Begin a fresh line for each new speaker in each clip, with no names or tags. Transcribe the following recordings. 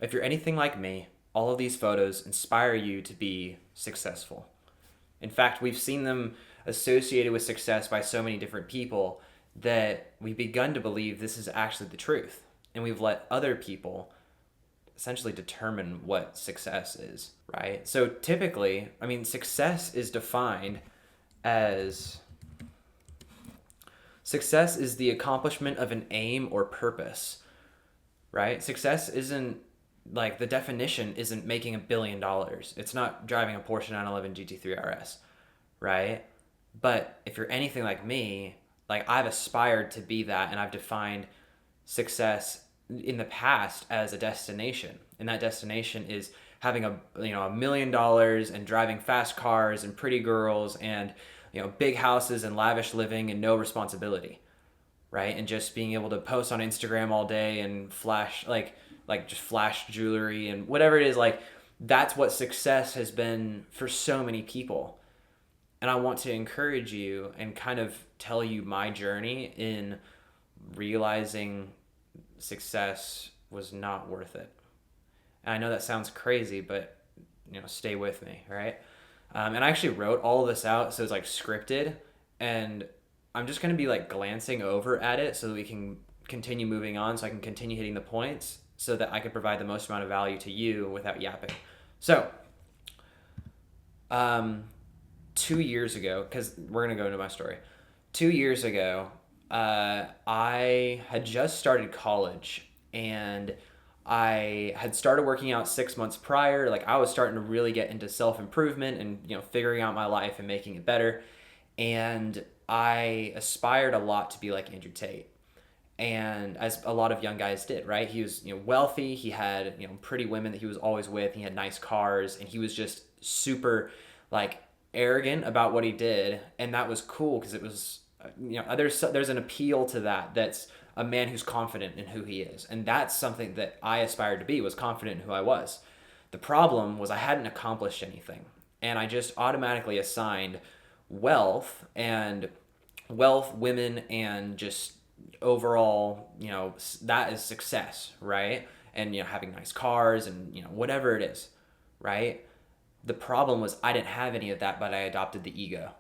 If you're anything like me, all of these photos inspire you to be successful. In fact, we've seen them associated with success by so many different people that we've begun to believe this is actually the truth. And we've let other people essentially determine what success is, right? So typically, I mean, as success is the accomplishment of an aim or purpose, right? Success isn't like the definition isn't making $1 billion. It's not driving a Porsche 911 GT3 RS, right? But if you're anything like me, like I've aspired to be that and I've defined success in the past as a destination. And that destination is having $1 million and driving fast cars and pretty girls and big houses and lavish living and no responsibility, right? And just being able to post on Instagram all day and flash just flash jewelry and whatever it is, like that's what success has been for so many people. And I want to encourage you and kind of tell you my journey in realizing success was not worth it. And I know that sounds crazy, but stay with me, right? And I actually wrote all of this out, so it's like scripted, and I'm just gonna be like glancing over at it so that we can continue moving on, so I can continue hitting the points, so that I can provide the most amount of value to you without yapping. So, 2 years ago, because we're gonna go into my story. 2 years ago, I had just started college and I had started working out 6 months prior. Like I was starting to really get into self improvement and figuring out my life and making it better. And I aspired a lot to be like Andrew Tate, and as a lot of young guys did, right? He was wealthy. He had pretty women that he was always with. He had nice cars, and he was just super like arrogant about what he did, and that was cool because it was there's an appeal to that. That's a man who's confident in who he is, and that's something that I aspired to be, was confident in who I was. The problem was I hadn't accomplished anything, and I just automatically assigned wealth and women, and just overall, that is success, right? And having nice cars and whatever it is, right? The problem was I didn't have any of that, but I adopted the ego.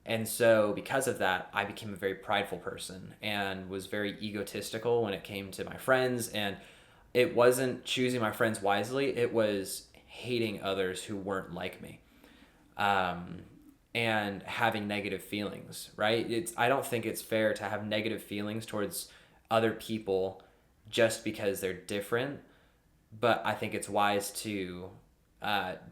And so, because of that, I became a very prideful person and was very egotistical when it came to my friends. And it wasn't choosing my friends wisely, it was hating others who weren't like me, and having negative feelings, right? I don't think it's fair to have negative feelings towards other people just because they're different. But I think it's wise to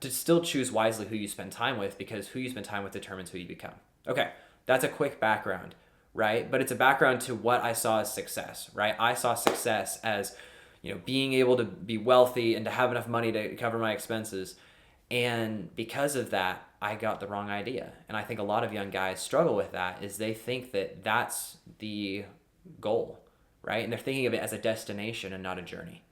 still choose wisely who you spend time with, because who you spend time with determines who you become. Okay, that's a quick background, right? But it's a background to what I saw as success, right? I saw success as, being able to be wealthy and to have enough money to cover my expenses. And because of that, I got the wrong idea. And I think a lot of young guys struggle with that, is they think that that's the goal, right? And they're thinking of it as a destination and not a journey.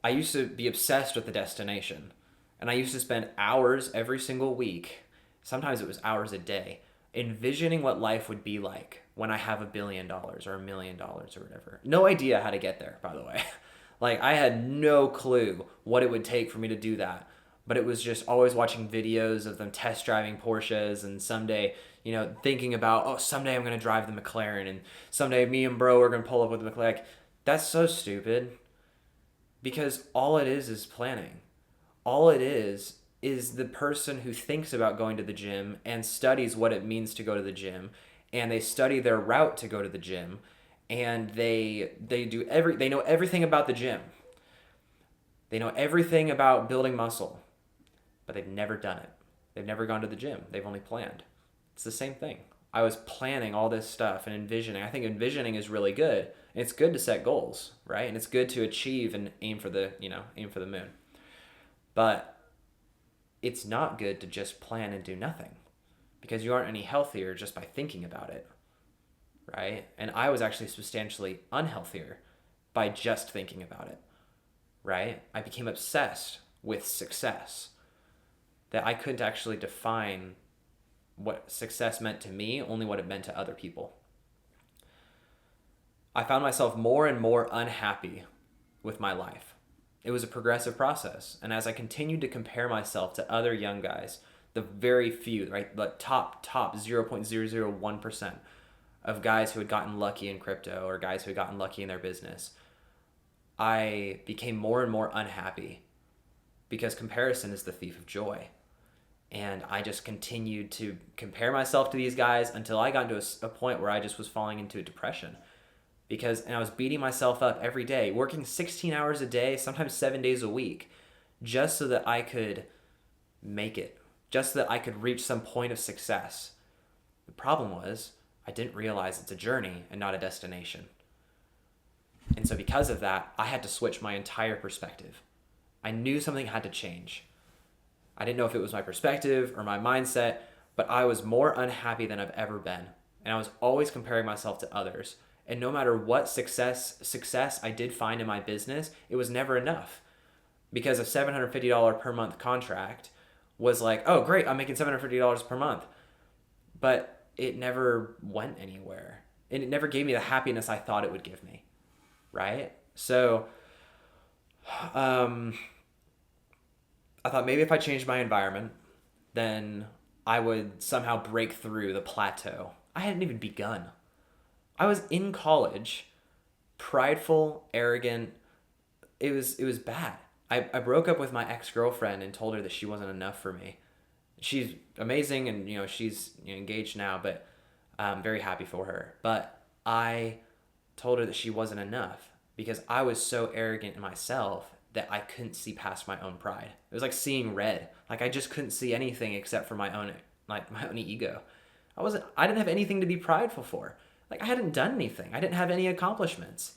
I used to be obsessed with the destination, and I used to spend hours every single week, sometimes it was hours a day, envisioning what life would be like when I have $1 billion or $1 million or whatever. No idea how to get there, by the way. Like, I had no clue what it would take for me to do that. But it was just always watching videos of them test driving Porsches, and someday, thinking about, oh, someday I'm going to drive the McLaren, and someday me and bro are going to pull up with the McLaren. Like, that's so stupid, because all it is planning. All it is the person who thinks about going to the gym and studies what it means to go to the gym, and they study their route to go to the gym, and they know everything about the gym. They know everything about building muscle, but they've never done it. They've never gone to the gym. They've only planned. It's the same thing. I was planning all this stuff and envisioning. I think envisioning is really good. And it's good to set goals, right? And it's good to achieve and aim for the moon. But it's not good to just plan and do nothing, because you aren't any healthier just by thinking about it, right? And I was actually substantially unhealthier by just thinking about it, right? I became obsessed with success, that I couldn't actually define what success meant to me, only what it meant to other people. I found myself more and more unhappy with my life. It was a progressive process. And as I continued to compare myself to other young guys, the very few, right, the top 0.001% of guys who had gotten lucky in crypto or guys who had gotten lucky in their business, I became more and more unhappy because comparison is the thief of joy. And I just continued to compare myself to these guys until I got into a point where I just was falling into a depression. And I was beating myself up every day, working 16 hours a day, sometimes 7 days a week, just so that I could make it, just so that I could reach some point of success. The problem was I didn't realize it's a journey and not a destination. And so because of that, I had to switch my entire perspective. I knew something had to change. I didn't know if it was my perspective or my mindset, but I was more unhappy than I've ever been. And I was always comparing myself to others. And no matter what success I did find in my business, it was never enough. Because a $750 per month contract was like, oh, great, I'm making $750 per month. But it never went anywhere. And it never gave me the happiness I thought it would give me. Right? So, I thought maybe if I changed my environment, then I would somehow break through the plateau. I hadn't even begun. I was in college, prideful, arrogant. It was bad. I broke up with my ex-girlfriend and told her that she wasn't enough for me. She's amazing and she's engaged now, but I'm very happy for her. But I told her that she wasn't enough because I was so arrogant in myself that I couldn't see past my own pride. It was like seeing red. Like I just couldn't see anything except for my own ego. I didn't have anything to be prideful for. Like I hadn't done anything. I didn't have any accomplishments.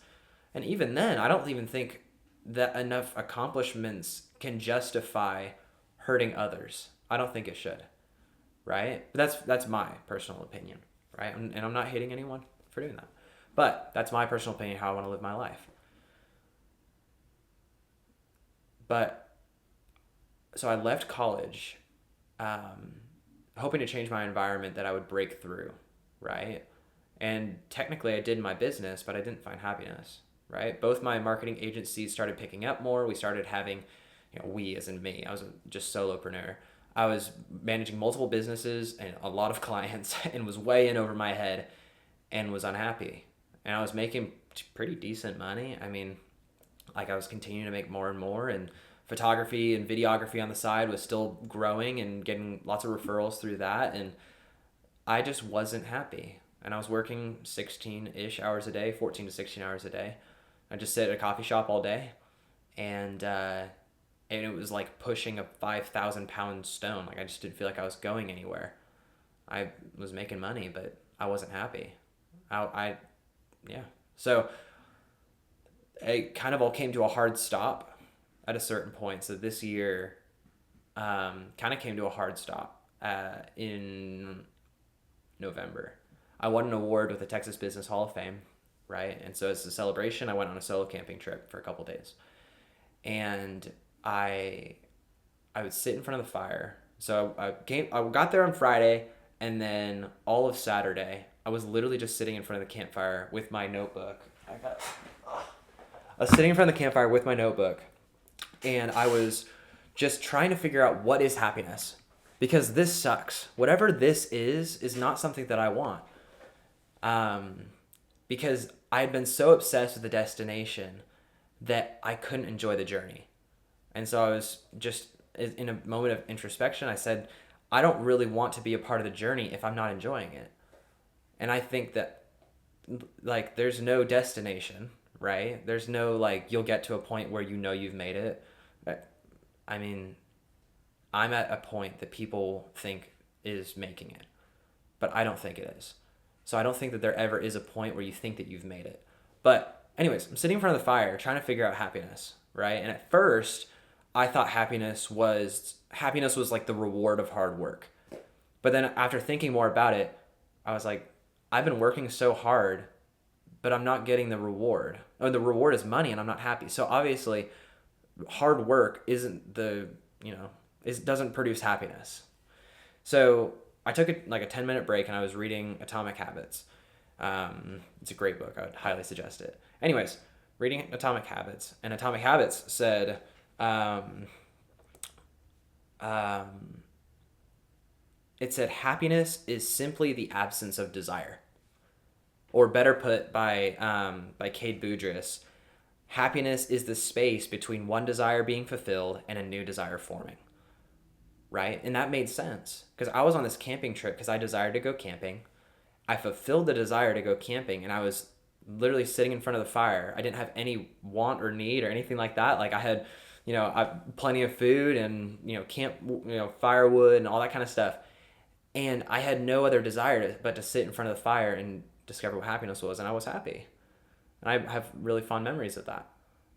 And even then, I don't even think that enough accomplishments can justify hurting others. I don't think it should. Right? But that's my personal opinion, right? And I'm not hating anyone for doing that. But that's my personal opinion how I want to live my life. But so I left college hoping to change my environment that I would break through, right? And technically I did my business, but I didn't find happiness, right? Both my marketing agencies started picking up more. We started having, we as in me, I was just solopreneur. I was managing multiple businesses and a lot of clients and was way in over my head and was unhappy. And I was making pretty decent money. I mean, like I was continuing to make more and more, and photography and videography on the side was still growing and getting lots of referrals through that. And I just wasn't happy. And I was working 16-ish hours a day, 14 to 16 hours a day. I just sit at a coffee shop all day. And it was like pushing a 5,000 pound stone. Like I just didn't feel like I was going anywhere. I was making money, but I wasn't happy. Yeah. So it kind of all came to a hard stop at a certain point. So this year kind of came to a hard stop in November. I won an award with the Texas Business Hall of Fame, right? And so as a celebration, I went on a solo camping trip for a couple days. And I would sit in front of the fire. So I got there on Friday, and then all of Saturday, I was literally just sitting in front of the campfire with my notebook. I was sitting in front of the campfire with my notebook, and I was just trying to figure out what is happiness, because this sucks. Whatever this is not something that I want. Because I had been so obsessed with the destination that I couldn't enjoy the journey. And so I was just in a moment of introspection. I said, I don't really want to be a part of the journey if I'm not enjoying it. And I think that like there's no destination, right? There's no like you'll get to a point where you've made it. I mean, I'm at a point that people think is making it, but I don't think it is. So I don't think that there ever is a point where you think that you've made it. But anyways, I'm sitting in front of the fire trying to figure out happiness, right? And at first, I thought happiness was like the reward of hard work. But then after thinking more about it, I was like, I've been working so hard, but I'm not getting the reward. Or the reward is money and I'm not happy. So obviously, hard work isn't it doesn't produce happiness. So I took a 10-minute break and I was reading Atomic Habits. It's a great book. I would highly suggest it. Anyways, reading Atomic Habits, and Atomic Habits said, um, um, it said happiness is simply the absence of desire, or better put by Cade Boudris, happiness is the space between one desire being fulfilled and a new desire forming. Right? And that made sense because I was on this camping trip because I desired to go camping. I fulfilled the desire to go camping, and I was literally sitting in front of the fire. I didn't have any want or need or anything like that. Like I had, plenty of food and camp, firewood and all that kind of stuff. And I had no other desire but to sit in front of the fire and discover what happiness was, and I was happy. And I have really fond memories of that,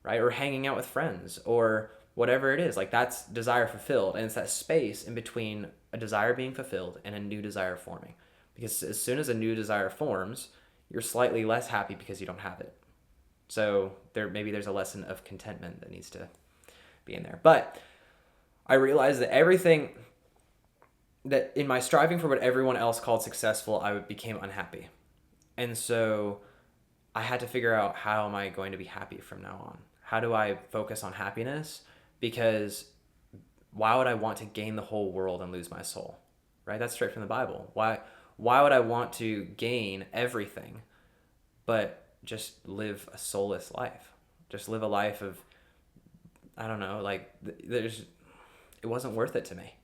right? Or hanging out with friends or whatever it is. Like that's desire fulfilled, and it's that space in between a desire being fulfilled and a new desire forming. Because as soon as a new desire forms, you're slightly less happy because you don't have it. So there's a lesson of contentment that needs to be in there. But I realized that everything that in my striving for what everyone else called successful, I became unhappy. And so I had to figure out, how am I going to be happy from now on? How do I focus on happiness? Because why would I want to gain the whole world and lose my soul? Right? That's straight from the Bible. Why would I want to gain everything but just live a soulless life? Just live a life of, I don't know, like it wasn't worth it to me.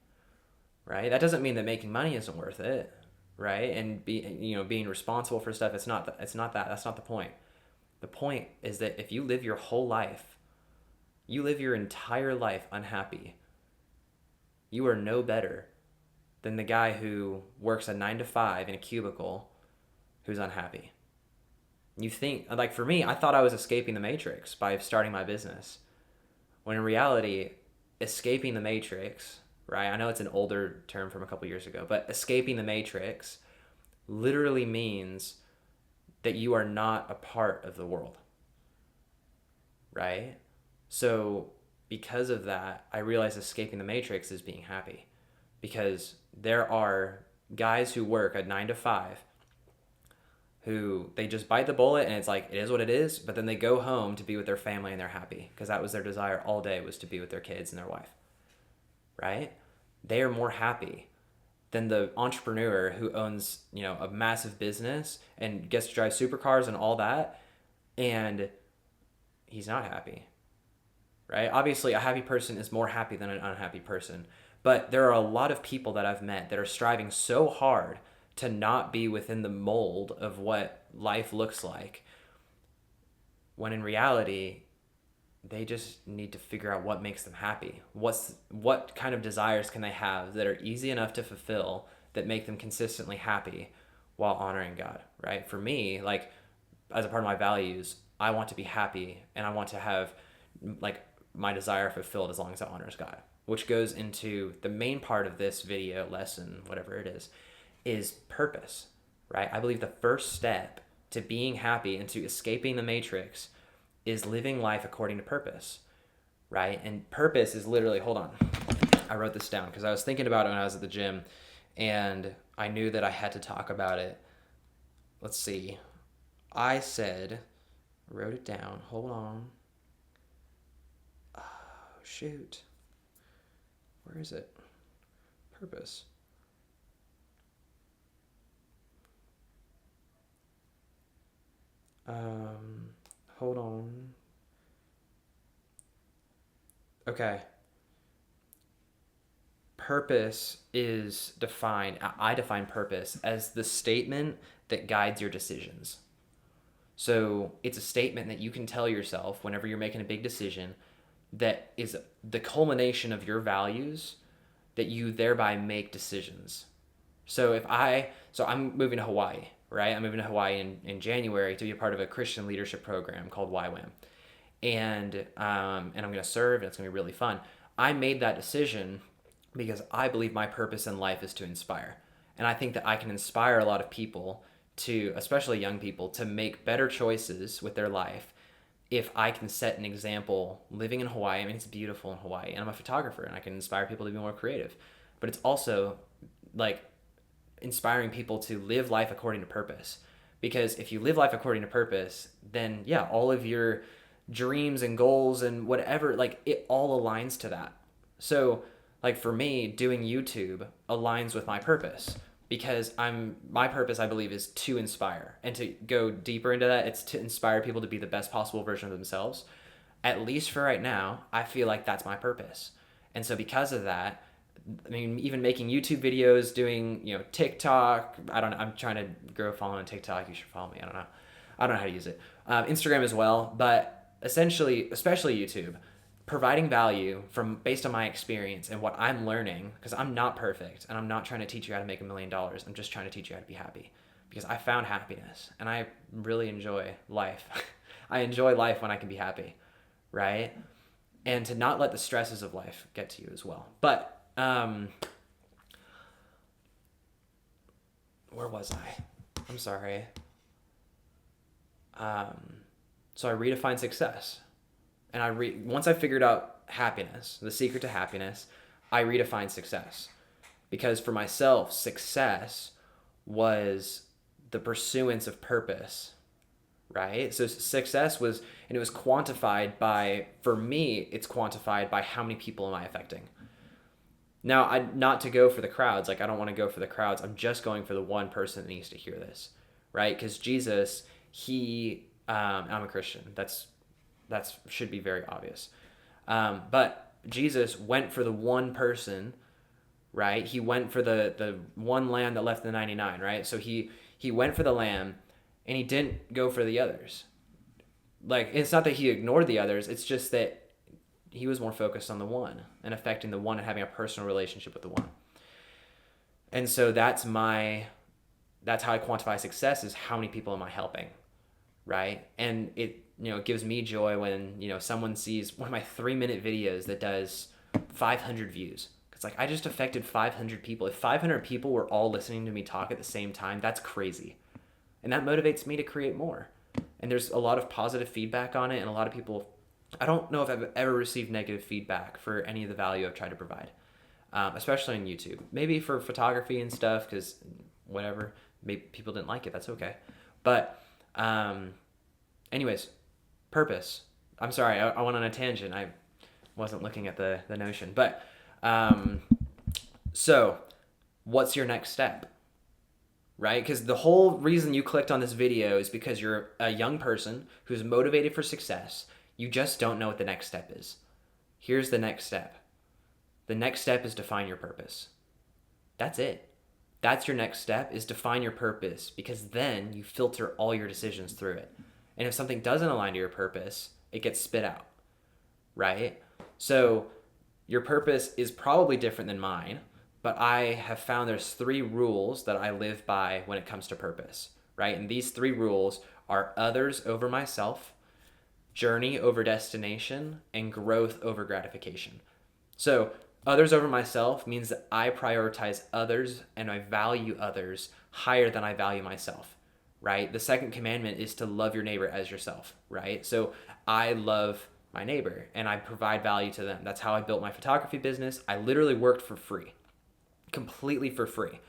Right? That doesn't mean that making money isn't worth it, right? And being responsible for stuff, it's not that. That's not the point. The point is that if you live your whole life, you live your entire life unhappy, you are no better than the guy who works a 9 to 5 in a cubicle who's unhappy. You think, like for me, I thought I was escaping the matrix by starting my business. When in reality, escaping the matrix, right? I know it's an older term from a couple years ago, but escaping the matrix literally means that you are not a part of the world, right? So because of that, I realized escaping the matrix is being happy, because there are guys who work a 9 to 5 who they just bite the bullet and it's like, it is what it is, but then they go home to be with their family and they're happy because that was their desire all day, was to be with their kids and their wife, right? They are more happy than the entrepreneur who owns, a massive business and gets to drive supercars and all that, and he's not happy, right? Obviously, a happy person is more happy than an unhappy person, but there are a lot of people that I've met that are striving so hard to not be within the mold of what life looks like, when in reality, they just need to figure out what makes them happy. What kind of desires can they have that are easy enough to fulfill that make them consistently happy while honoring God, right? For me, like as a part of my values, I want to be happy and I want to have like my desire fulfilled as long as it honors God, which goes into the main part of this video lesson, whatever it is purpose, right? I believe the first step to being happy and to escaping the matrix is living life according to purpose, right? And purpose is literally, hold on, I wrote this down because I was thinking about it when I was at the gym and I knew that I had to talk about it. Let's see. Wrote it down. Hold on. Oh, shoot. Where is it? Purpose. Hold on. Okay. Purpose is defined, I define purpose as the statement that guides your decisions. So it's a statement that you can tell yourself whenever you're making a big decision that is the culmination of your values, that you thereby make decisions. So I'm moving to Hawaii, right? I'm moving to Hawaii in January to be a part of a Christian leadership program called YWAM. And I'm going to serve, and it's going to be really fun. I made that decision because I believe my purpose in life is to inspire. And I think that I can inspire a lot of people to, especially young people, to make better choices with their life if I can set an example living in Hawaii. I mean, it's beautiful in Hawaii, and I'm a photographer, and I can inspire people to be more creative. But it's also like inspiring people to live life according to purpose. Because if you live life according to purpose, then yeah, all of your dreams and goals and whatever, like it all aligns to that. So like for me, doing YouTube aligns with my purpose because my purpose, I believe, is to inspire. And to go deeper into that, it's to inspire people to be the best possible version of themselves. At least for right now, I feel like that's my purpose. And so because of that, I mean, even making YouTube videos, doing, TikTok, I don't know, I'm trying to grow a following on TikTok. You should follow me. I don't know. I don't know how to use it. Instagram as well, but essentially, especially YouTube, providing value based on my experience and what I'm learning, because I'm not perfect and I'm not trying to teach you how to make $1 million. I'm just trying to teach you how to be happy, because I found happiness and I really enjoy life. I enjoy life when I can be happy, right? And to not let the stresses of life get to you as well. But where was I? I'm sorry. So I redefined success. And once I figured out happiness, the secret to happiness, I redefined success. Because for myself, success was the pursuance of purpose, right? So success was, and it was quantified by, for me, it's quantified by how many people am I affecting. Now, not to go for the crowds. Like, I don't want to go for the crowds. I'm just going for the one person that needs to hear this, right? Because Jesus, I'm a Christian. That's should be very obvious. But Jesus went for the one person, right? He went for the one lamb that left the 99, right? So he went for the lamb, and he didn't go for the others. Like, it's not that he ignored the others. It's just that he was more focused on the one and affecting the one and having a personal relationship with the one. And so that's how I quantify success, is how many people am I helping, right? And it gives me joy when someone sees one of my 3-minute videos that does 500 views. It's like, I just affected 500 people. If 500 people were all listening to me talk at the same time, that's crazy. And that motivates me to create more. And there's a lot of positive feedback on it, and a lot of people, I don't know if I've ever received negative feedback for any of the value I've tried to provide, especially on YouTube. Maybe for photography and stuff, because whatever, maybe people didn't like it. That's okay. But anyways, purpose. I'm sorry, I went on a tangent. I wasn't looking at the notion. But so what's your next step? Right? Because the whole reason you clicked on this video is because you're a young person who's motivated for success. You just don't know what the next step is. Here's the next step. The next step is define your purpose. That's it. That's your next step, is define your purpose, because then you filter all your decisions through it. And if something doesn't align to your purpose, it gets spit out, right? So your purpose is probably different than mine, but I have found there's 3 rules that I live by when it comes to purpose, right? And these 3 rules are others over myself, journey over destination, and growth over gratification. So others over myself means that I prioritize others and I value others higher than I value myself, right? The second commandment is to love your neighbor as yourself, right? So I love my neighbor and I provide value to them. That's how I built my photography business. I literally worked for free, completely for free.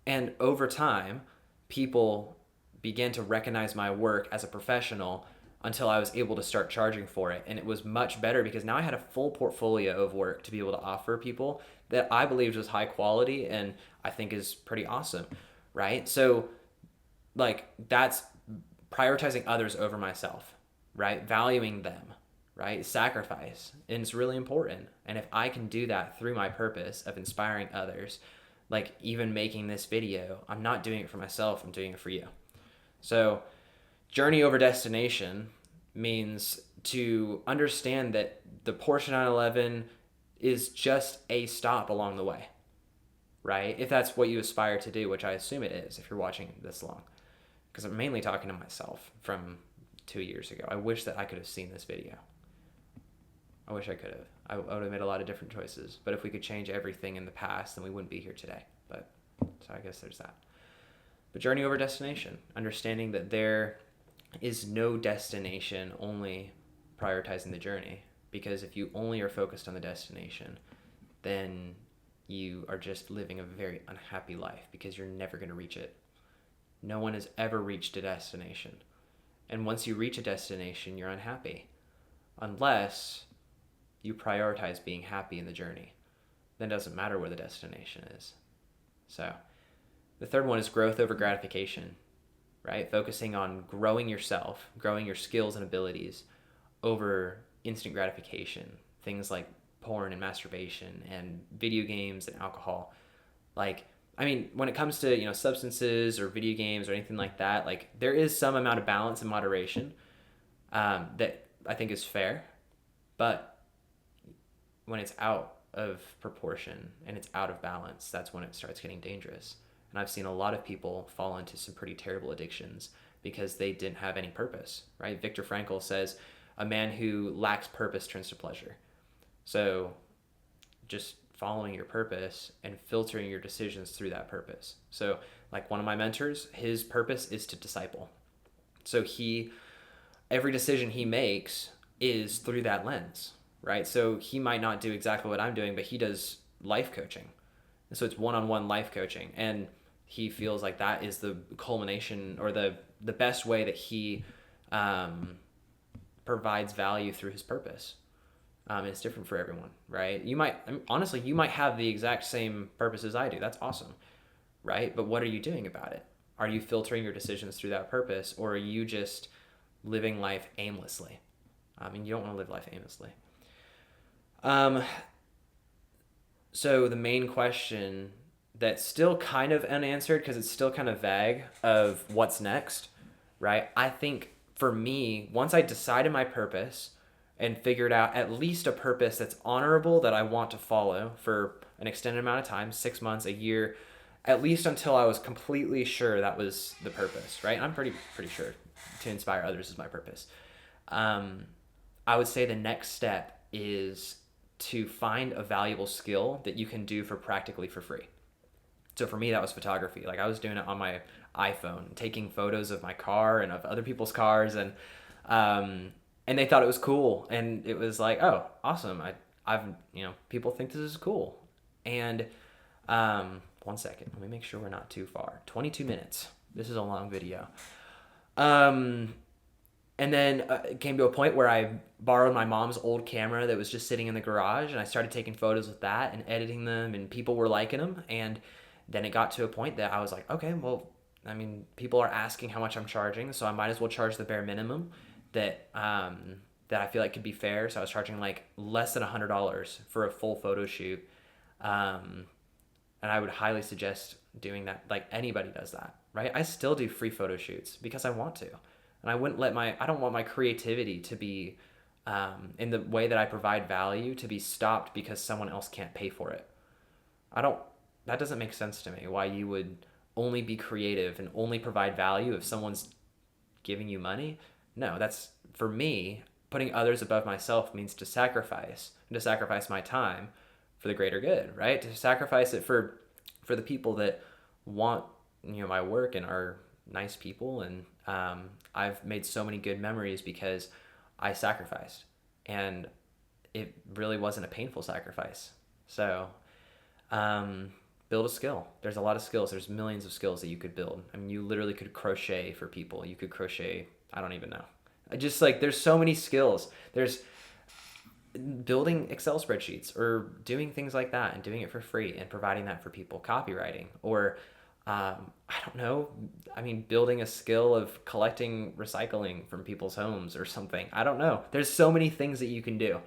And over time, people began to recognize my work as a professional until I was able to start charging for it. And it was much better because now I had a full portfolio of work to be able to offer people that I believed was high quality and I think is pretty awesome, right? So like, that's prioritizing others over myself, right? Valuing them, right? Sacrifice. And it's really important. And if I can do that through my purpose of inspiring others, like even making this video, I'm not doing it for myself, I'm doing it for you. So journey over destination means to understand that the Porsche 911 is just a stop along the way, right? If that's what you aspire to do, which I assume it is if you're watching this long. Because I'm mainly talking to myself from 2 years ago. I wish that I could have seen this video. I wish I could have. I would have made a lot of different choices. But if we could change everything in the past, then we wouldn't be here today. But so I guess there's that. But journey over destination. Understanding that there is no destination, only prioritizing the journey. Because if you only are focused on the destination, then you are just living a very unhappy life because you're never going to reach it. No one has ever reached a destination. And once you reach a destination, you're unhappy. unless you prioritize being happy in the journey. Then it doesn't matter where the destination is. So the third one is growth over gratification, right? Focusing on growing yourself, growing your skills and abilities over instant gratification. Things like porn and masturbation and video games and alcohol. Like, I mean, when it comes to, substances or video games or anything like that, like there is some amount of balance and moderation that I think is fair. But when it's out of proportion and it's out of balance, that's when it starts getting dangerous. And I've seen a lot of people fall into some pretty terrible addictions because they didn't have any purpose, right? Viktor Frankl says, a man who lacks purpose turns to pleasure. So just following your purpose and filtering your decisions through that purpose. So like one of my mentors, his purpose is to disciple. So every decision he makes is through that lens, right? So he might not do exactly what I'm doing, but he does life coaching. And so it's one-on-one life coaching. And he feels like that is the culmination or the best way that he provides value through his purpose. It's different for everyone, right? Honestly, you might have the exact same purpose as I do. That's awesome, right? But what are you doing about it? Are you filtering your decisions through that purpose, or are you just living life aimlessly? You don't want to live life aimlessly. So the main question that's still kind of unanswered because it's still kind of vague of what's next, right? I think for me, once I decided my purpose and figured out at least a purpose that's honorable that I want to follow for an extended amount of time, 6 months, a year, at least until I was completely sure that was the purpose, right? And I'm pretty sure to inspire others is my purpose. I would say the next step is to find a valuable skill that you can do practically for free. So for me, that was photography. Like I was doing it on my iPhone, taking photos of my car and of other people's cars, and they thought it was cool, and it was like, oh, awesome. I've people think this is cool. And 1 second, let me make sure we're not too far. 22 minutes. This is a long video. And then it came to a point where I borrowed my mom's old camera that was just sitting in the garage, and I started taking photos with that and editing them, and people were liking them. And then it got to a point that I was like, okay, well, people are asking how much I'm charging, so I might as well charge the bare minimum that I feel like could be fair. So I was charging like less than $100 for a full photo shoot. And I would highly suggest doing that. Like anybody does that, right? I still do free photo shoots because I want to. And I don't want my creativity to be, in the way that I provide value, to be stopped because someone else can't pay for it. That doesn't make sense to me, why you would only be creative and only provide value if someone's giving you money. No, that's, for me, putting others above myself means to sacrifice my time for the greater good, right? To sacrifice it for the people that want, my work and are nice people. And I've made so many good memories because I sacrificed, and it really wasn't a painful sacrifice. So build a skill. There's a lot of skills. There's millions of skills that you could build. You literally could crochet for people. You could crochet, I don't even know. Just like, there's so many skills. There's building Excel spreadsheets or doing things like that and doing it for free and providing that for people, copywriting, or I don't know, building a skill of collecting recycling from people's homes or something. I don't know. There's so many things that you can do.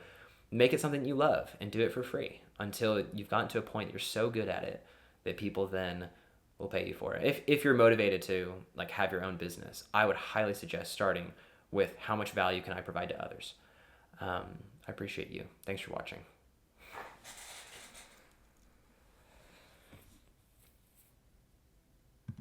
Make it something you love and do it for free until you've gotten to a point that you're so good at it that people then will pay you for it. If you're motivated to like have your own business, I would highly suggest starting with how much value can I provide to others. I appreciate you. Thanks for watching.